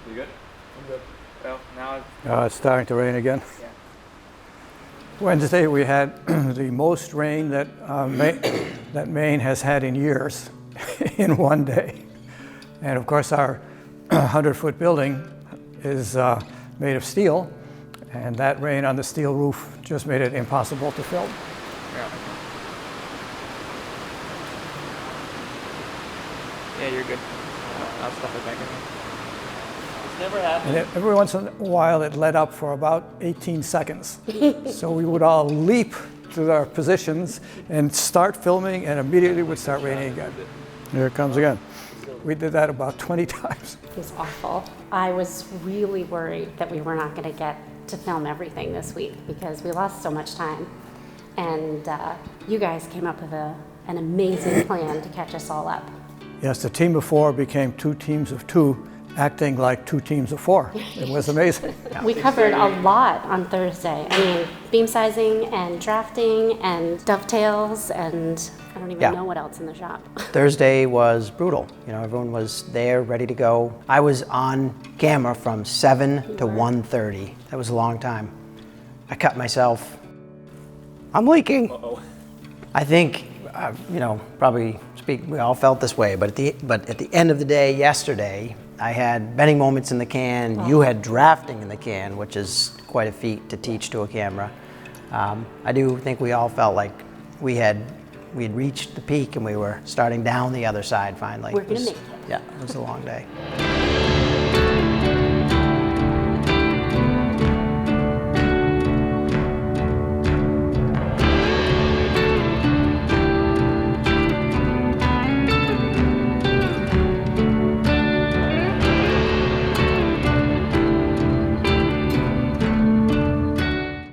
You good? I'm good. Well, now It's starting to rain again. yeah. Wednesday we had the most rain that that Maine has had in years in one day. And of course our 100-foot building is made of steel, and that rain on the steel roof just made it impossible to film. Yeah. Yeah, you're good. I'll stuff it back in here. It's never happened. And every once in a while it let up for about 18 seconds. So we would all leap to our positions and start filming, and immediately it would start raining again. Here it comes again. We did that about 20 times. It was awful. I was really worried that we were not going to get to film everything this week because we lost so much time. And you guys came up with an amazing plan to catch us all up. Yes, the team of four became two teams of two, acting like two teams of four. It was amazing. We covered a lot on Thursday. I mean, beam sizing and drafting and dovetails, and I don't even know what else in the shop. Thursday was brutal. You know, everyone was there, ready to go. I was on camera from 7 to 1:30. That was a long time. I cut myself. I'm leaking. Uh-oh. I think, you know, probably we all felt this way, but at the end of the day yesterday, I had bending moments in the can. You had drafting in the can, which is quite a feat to teach to a camera. I do think we all felt like we had reached the peak and we were starting down the other side finally. We're gonna make it. Yeah, it was a long day.